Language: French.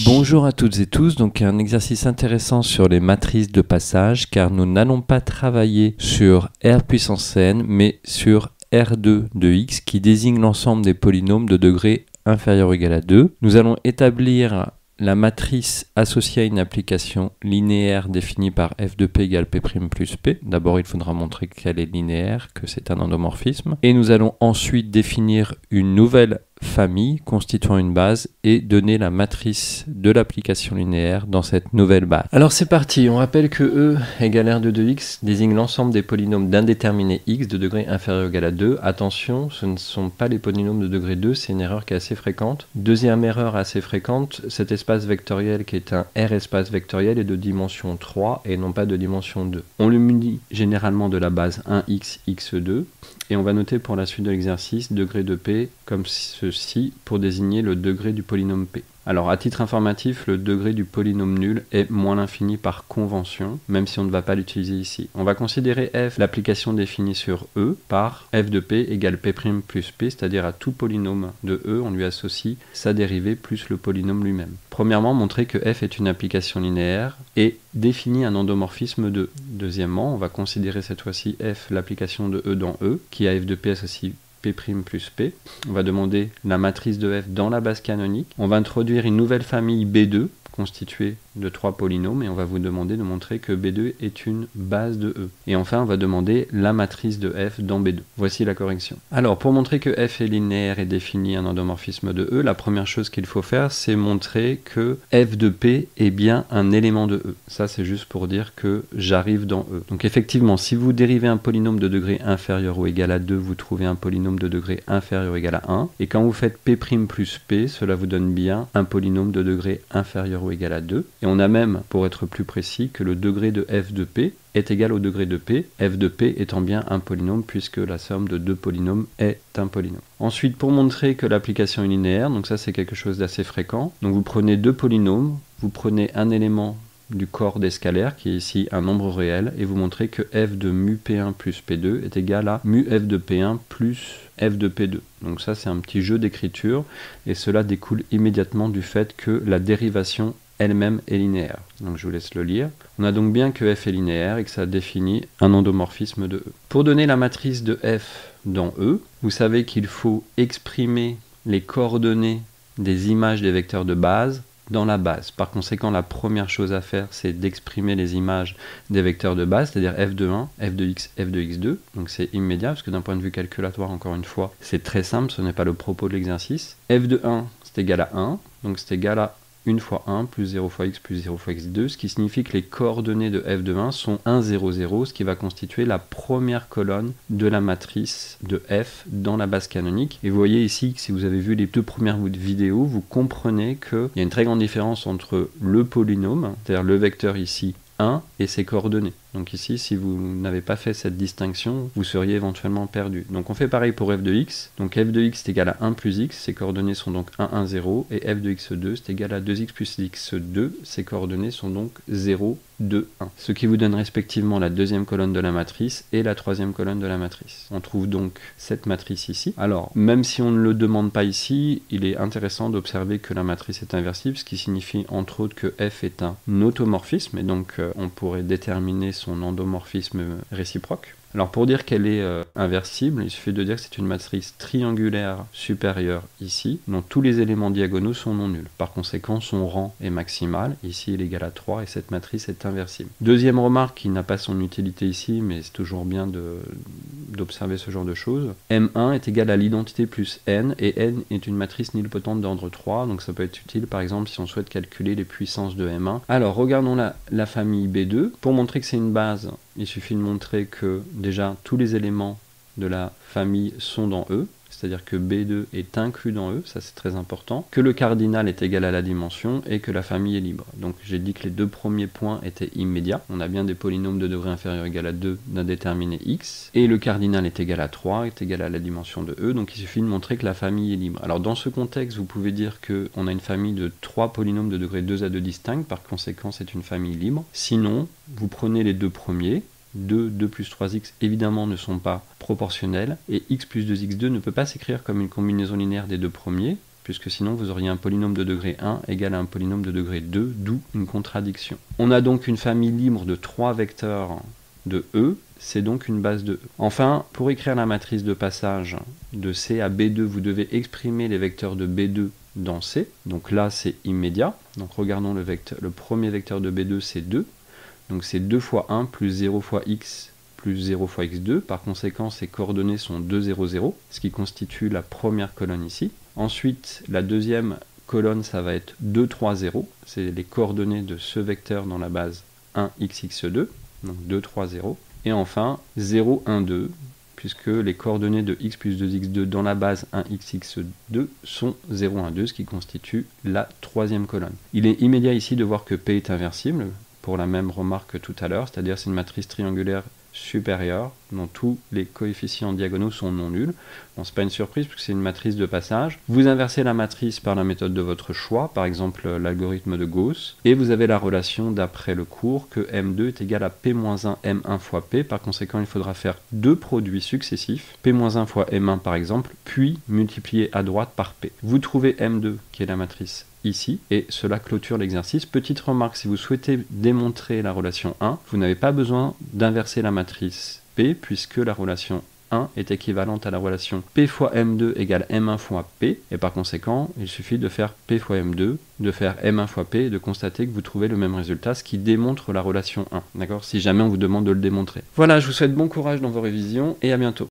Bonjour à toutes et tous, donc un exercice intéressant sur les matrices de passage car nous n'allons pas travailler sur R puissance n mais sur R2 de x qui désigne l'ensemble des polynômes de degré inférieur ou égal à 2. Nous allons établir la matrice associée à une application linéaire définie par f de p égale p' plus p. D'abord, il faudra montrer qu'elle est linéaire, que c'est un endomorphisme. Et nous allons ensuite définir une nouvelle famille constituant une base et donner la matrice de l'application linéaire dans cette nouvelle base. Alors c'est parti, on rappelle que E égale R2 de x désigne l'ensemble des polynômes d'indéterminé x de degré inférieur ou égal à 2. Attention, ce ne sont pas les polynômes de degré 2, c'est une erreur qui est assez fréquente. Deuxième erreur assez fréquente, cet espace vectoriel qui est un R espace vectoriel est de dimension 3 et non pas de dimension 2. On le munit généralement de la base 1x, x2 et on va noter pour la suite de l'exercice degré de p comme ceci pour désigner le degré du polynôme p. Alors à titre informatif, le degré du polynôme nul est moins l'infini par convention, même si on ne va pas l'utiliser ici. On va considérer f l'application définie sur E par f de p égale p' plus p, c'est-à-dire à tout polynôme de E, on lui associe sa dérivée plus le polynôme lui-même. Premièrement, montrer que f est une application linéaire et définit un endomorphisme de. Deuxièmement, on va considérer cette fois-ci f l'application de E dans E, qui a f de p associe p' plus p. On va demander la matrice de f dans la base canonique. On va introduire une nouvelle famille B2 constituée de 3 polynômes et on va vous demander de montrer que B2 est une base de E. Et enfin, on va demander la matrice de f dans B2. Voici la correction. Alors, pour montrer que f est linéaire et définit un endomorphisme de E, la première chose qu'il faut faire, c'est montrer que f de p est bien un élément de E. Ça, c'est juste pour dire que j'arrive dans E. Donc effectivement, si vous dérivez un polynôme de degré inférieur ou égal à 2, vous trouvez un polynôme de degré inférieur ou égal à 1. Et quand vous faites p' plus p, cela vous donne bien un polynôme de degré inférieur ou égal à 2. Et on a même, pour être plus précis, que le degré de f de p est égal au degré de p, f de p étant bien un polynôme puisque la somme de deux polynômes est un polynôme. Ensuite, pour montrer que l'application est linéaire, donc ça c'est quelque chose d'assez fréquent, donc vous prenez deux polynômes, vous prenez un élément du corps des scalaires, qui est ici un nombre réel, et vous montrez que f de mu p1 plus p2 est égal à mu f de p1 plus f de p2. Donc ça c'est un petit jeu d'écriture, et cela découle immédiatement du fait que la dérivation elle-même est linéaire. Donc je vous laisse le lire. On a donc bien que f est linéaire et que ça définit un endomorphisme de E. Pour donner la matrice de f dans E, vous savez qu'il faut exprimer les coordonnées des images des vecteurs de base dans la base. Par conséquent, la première chose à faire, c'est d'exprimer les images des vecteurs de base, c'est-à-dire f de 1, f de x, f de x2. Donc c'est immédiat, parce que d'un point de vue calculatoire, encore une fois, c'est très simple, ce n'est pas le propos de l'exercice. f de 1, c'est égal à 1, donc c'est égal à 1 fois 1 plus 0 fois x plus 0 fois x2, ce qui signifie que les coordonnées de f de 1 sont 1, 0, 0, ce qui va constituer la première colonne de la matrice de f dans la base canonique. Et vous voyez ici que si vous avez vu les deux premières vidéos, vous comprenez qu'il y a une très grande différence entre le polynôme, c'est-à-dire le vecteur ici 1, et ses coordonnées. Donc ici, si vous n'avez pas fait cette distinction, vous seriez éventuellement perdu. Donc on fait pareil pour f de x. Donc f de x est égal à 1 plus x, ses coordonnées sont donc 1, 1, 0, et f de x2 c'est égal à 2x plus x2, ses coordonnées sont donc 0, 2, 1. Ce qui vous donne respectivement la deuxième colonne de la matrice et la troisième colonne de la matrice. On trouve donc cette matrice ici. Alors, même si on ne le demande pas ici, il est intéressant d'observer que la matrice est inversible, ce qui signifie entre autres que f est un automorphisme, et donc on pourrait déterminer son endomorphisme réciproque. Alors pour dire qu'elle est inversible, il suffit de dire que c'est une matrice triangulaire supérieure ici, dont tous les éléments diagonaux sont non nuls. Par conséquent, son rang est maximal, ici il est égal à 3, et cette matrice est inversible. Deuxième remarque qui n'a pas son utilité ici, mais c'est toujours bien d'observer ce genre de choses. M1 est égal à l'identité plus n, et n est une matrice nilpotente d'ordre 3, donc ça peut être utile par exemple si on souhaite calculer les puissances de M1. Alors regardons la famille B2. Pour montrer que c'est une base, il suffit de montrer que déjà tous les éléments de la famille sont dans E, c'est-à-dire que B2 est inclus dans E, ça c'est très important, que le cardinal est égal à la dimension et que la famille est libre. Donc j'ai dit que les deux premiers points étaient immédiats, on a bien des polynômes de degré inférieur égal à 2 d'un déterminé x, et le cardinal est égal à 3, est égal à la dimension de E, donc il suffit de montrer que la famille est libre. Alors dans ce contexte, vous pouvez dire qu'on a une famille de 3 polynômes de degré 2 à 2 distincts, par conséquent c'est une famille libre. Sinon, vous prenez les deux premiers, 2, 2 plus 3x évidemment ne sont pas proportionnels, et x plus 2x2 ne peut pas s'écrire comme une combinaison linéaire des deux premiers, puisque sinon vous auriez un polynôme de degré 1 égal à un polynôme de degré 2, d'où une contradiction. On a donc une famille libre de 3 vecteurs de E, c'est donc une base de E. Enfin, pour écrire la matrice de passage de C à B2, vous devez exprimer les vecteurs de B2 dans C. Donc là, c'est immédiat. Donc regardons le premier vecteur de B2, c'est 2. Donc c'est 2 fois 1 plus 0 fois x plus 0 fois x2. Par conséquent, ces coordonnées sont 2, 0, 0, ce qui constitue la première colonne ici. Ensuite, la deuxième colonne, ça va être 2, 3, 0. C'est les coordonnées de ce vecteur dans la base 1, x, x2. Donc 2, 3, 0. Et enfin, 0, 1, 2, puisque les coordonnées de x plus 2x2 dans la base 1x, x2 sont 0, 1, 2, ce qui constitue la troisième colonne. Il est immédiat ici de voir que P est inversible, pour la même remarque que tout à l'heure, c'est-à-dire c'est une matrice triangulaire supérieure dont tous les coefficients diagonaux sont non nuls. Bon, c'est pas une surprise puisque c'est une matrice de passage. Vous inversez la matrice par la méthode de votre choix, par exemple l'algorithme de Gauss, et vous avez la relation d'après le cours que M2 est égal à P-1 M1 fois P. Par conséquent, il faudra faire deux produits successifs, P-1 fois M1 par exemple, puis multiplier à droite par P. Vous trouvez M2 qui est la matrice ici, et cela clôture l'exercice. Petite remarque, si vous souhaitez démontrer la relation 1, vous n'avez pas besoin d'inverser la matrice P, puisque la relation 1 est équivalente à la relation P fois M2 égale M1 fois P, et par conséquent, il suffit de faire P fois M2, de faire M1 fois P, et de constater que vous trouvez le même résultat, ce qui démontre la relation 1, d'accord, si jamais on vous demande de le démontrer. Voilà, je vous souhaite bon courage dans vos révisions, et à bientôt.